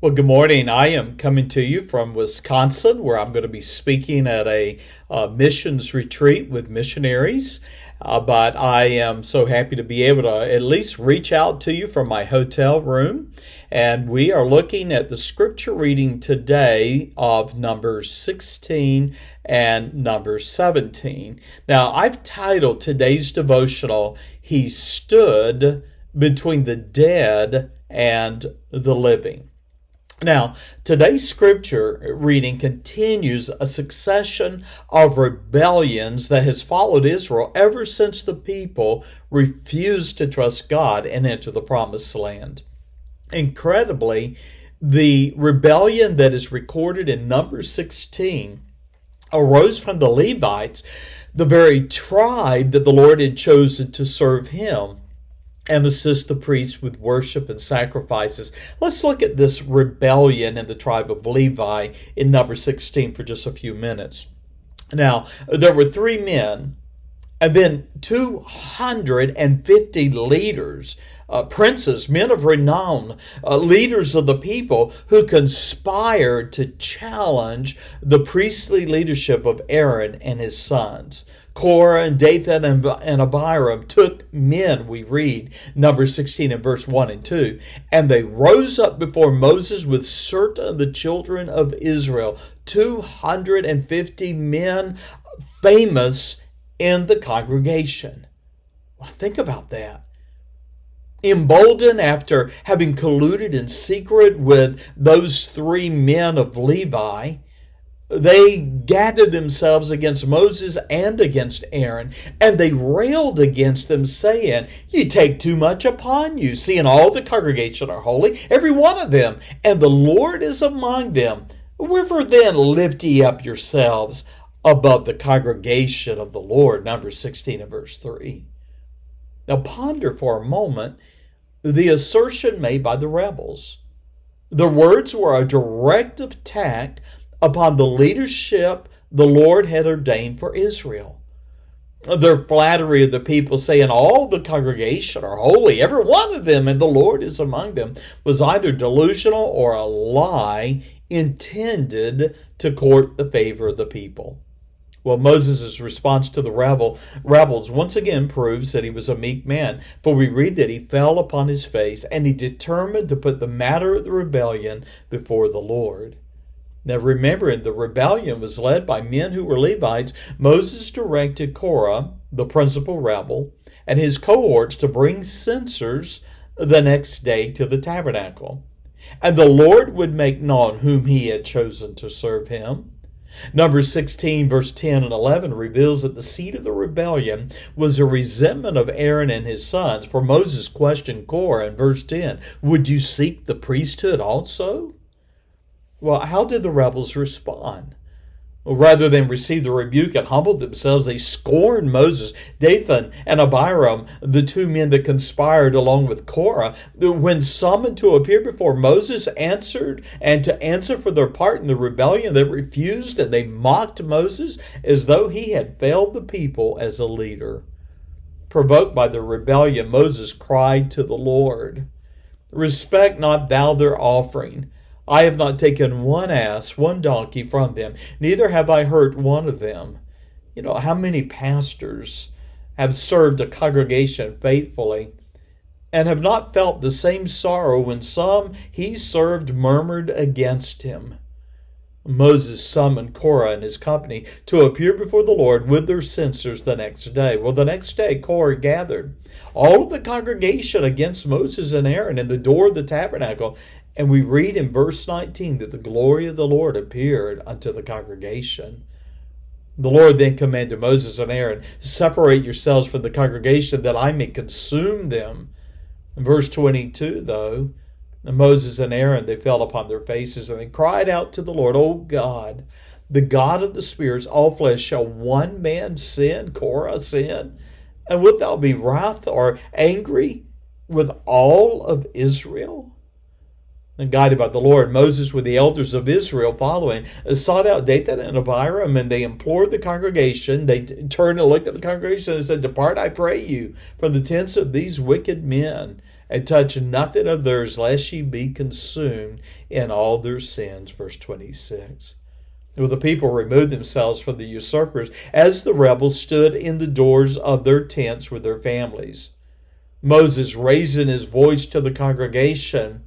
Well, good morning. I am coming to you from Wisconsin, where I'm going to be speaking at a missions retreat with missionaries. But I am so happy to be able to at least reach out to you from my hotel room. And we are looking at the scripture reading today of Numbers 16 and Numbers 17. Now, I've titled today's devotional, He Stood Between the Dead and the Living. Now, today's scripture reading continues a succession of rebellions that has followed Israel ever since the people refused to trust God and enter the promised land. Incredibly, the rebellion that is recorded in Numbers 16 arose from the Levites, the very tribe that the Lord had chosen to serve him and assist the priests with worship and sacrifices. Let's look at this rebellion in the tribe of Levi in number 16 for just a few minutes. Now, there were 3 men and then 250 leaders, princes, men of renown, leaders of the people who conspired to challenge the priestly leadership of Aaron and his sons. Korah and Dathan and Abiram took men, we read, Numbers 16 and verse 1 and 2, and they rose up before Moses with certain of the children of Israel, 250 men famous in the congregation. Well, think about that. Emboldened after having colluded in secret with those 3 men of Levi, they gathered themselves against Moses and against Aaron, and they railed against them, saying, "You take too much upon you, seeing all the congregation are holy, every one of them, and the Lord is among them. Wherefore then lift ye up yourselves above the congregation of the Lord?" Numbers 16 and verse 3. Now ponder for a moment the assertion made by the rebels. The words were a direct attack upon the leadership the Lord had ordained for Israel. Their flattery of the people saying all the congregation are holy, every one of them, and the Lord is among them, was either delusional or a lie intended to court the favor of the people. Well, Moses' response to the rebels once again proves that he was a meek man, for we read that he fell upon his face and he determined to put the matter of the rebellion before the Lord. Now remember, the rebellion was led by men who were Levites. Moses directed Korah, the principal rebel, and his cohorts to bring censers the next day to the tabernacle. And the Lord would make known whom he had chosen to serve him. Numbers 16, verse 10 and 11 reveals that the seed of the rebellion was a resentment of Aaron and his sons. For Moses questioned Korah in verse 10, "Would you seek the priesthood also?" Well, how did the rebels respond? Well, rather than receive the rebuke and humble themselves, they scorned Moses, Dathan, and Abiram, the 2 men that conspired along with Korah. When summoned to appear before Moses, answered to answer for their part in the rebellion, they refused, and they mocked Moses as though he had failed the people as a leader. Provoked by the rebellion, Moses cried to the Lord, "Respect not thou their offering. I have not taken one ass, one donkey from them, neither have I hurt one of them." You know, how many pastors have served a congregation faithfully and have not felt the same sorrow when some he served murmured against him? Moses summoned Korah and his company to appear before the Lord with their censers the next day. Well, the next day Korah gathered all of the congregation against Moses and Aaron in the door of the tabernacle. And we read in verse 19 that the glory of the Lord appeared unto the congregation. The Lord then commanded Moses and Aaron, "Separate yourselves from the congregation that I may consume them." In verse 22, though, Moses and Aaron, they fell upon their faces and they cried out to the Lord, "O God, the God of the spirits, all flesh, shall one man sin, Korah sin? And wilt thou be wrath or angry with all of Israel?" And guided by the Lord, Moses with the elders of Israel following sought out Dathan and Abiram, and they implored the congregation. They turned and looked at the congregation and said, "Depart, I pray you, from the tents of these wicked men, and touch nothing of theirs, lest ye be consumed in all their sins. Verse 26. Well, the people removed themselves from the usurpers as the rebels stood in the doors of their tents with their families. Moses, raising his voice to the congregation,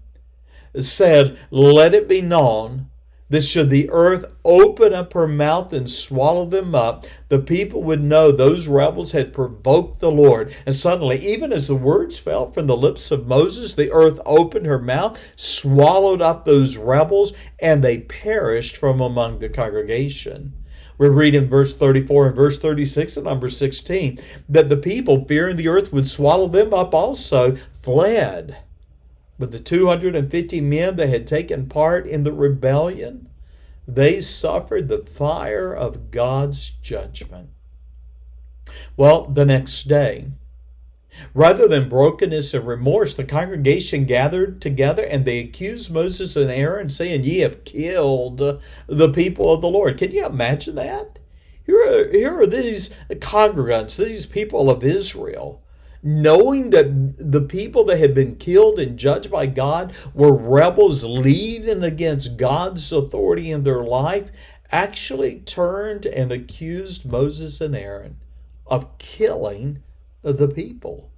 said, "Let it be known that should the earth open up her mouth and swallow them up, the people would know those rebels had provoked the Lord." And suddenly, even as the words fell from the lips of Moses, the earth opened her mouth, swallowed up those rebels, and they perished from among the congregation. We read in verse 34 and verse 36 and number 16 that the people, fearing the earth would swallow them up also, fled. But the 250 men that had taken part in the rebellion, they suffered the fire of God's judgment. Well, the next day, rather than brokenness and remorse, the congregation gathered together and they accused Moses and Aaron, saying, "Ye have killed the people of the Lord." Can you imagine that? Here are these congregants, these people of Israel, knowing that the people that had been killed and judged by God were rebels leading against God's authority in their life, actually turned and accused Moses and Aaron of killing the people.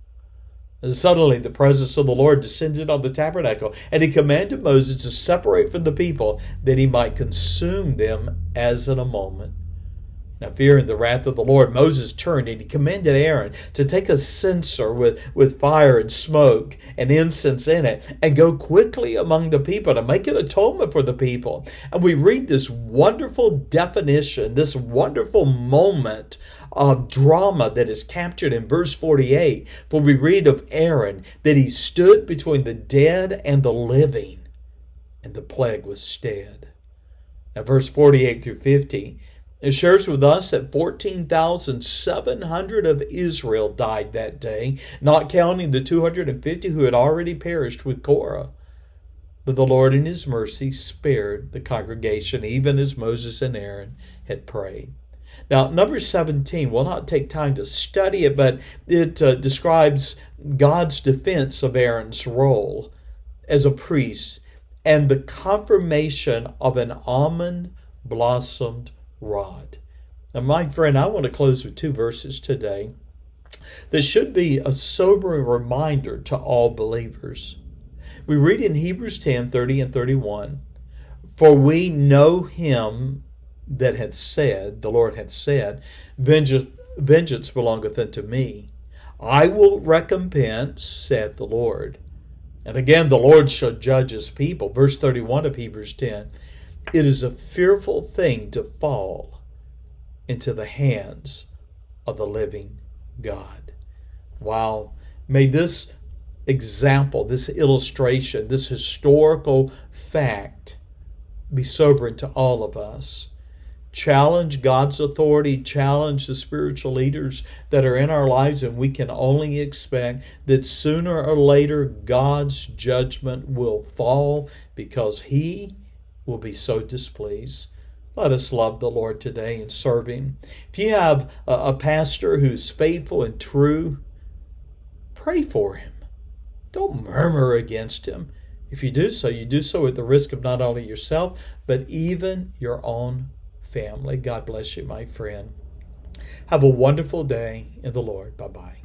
And suddenly the presence of the Lord descended on the tabernacle, and he commanded Moses to separate from the people that he might consume them as in a moment. Now, fearing the wrath of the Lord, Moses turned and he commanded Aaron to take a censer with fire and smoke and incense in it and go quickly among the people to make an atonement for the people. And we read this wonderful definition, this wonderful moment of drama that is captured in verse 48. For we read of Aaron that he stood between the dead and the living, and the plague was stayed. Now, verse 48 through 50. It shares with us that 14,700 of Israel died that day, not counting the 250 who had already perished with Korah. But the Lord in his mercy spared the congregation, even as Moses and Aaron had prayed. Now, number 17, we'll not take time to study it, but it describes God's defense of Aaron's role as a priest and the confirmation of an almond-blossomed rod. Now, my friend, I want to close with two verses today that should be a sobering reminder to all believers. We read in Hebrews 10:30 and 31, "For we know him that hath said, the Lord hath said, vengeance belongeth unto me. I will recompense, saith the Lord. And again, the Lord shall judge his people." Verse 31 of Hebrews 10. It is a fearful thing to fall into the hands of the living God. Wow. May this example, this illustration, this historical fact be sobering to all of us. Challenge God's authority, challenge the spiritual leaders that are in our lives, and we can only expect that sooner or later God's judgment will fall because he will be so displeased. Let us love the Lord today and serve him. If you have a pastor who's faithful and true, pray for him. Don't murmur against him. If you do so, at the risk of not only yourself, but even your own family. God bless you, my friend. Have a wonderful day in the Lord. Bye-bye.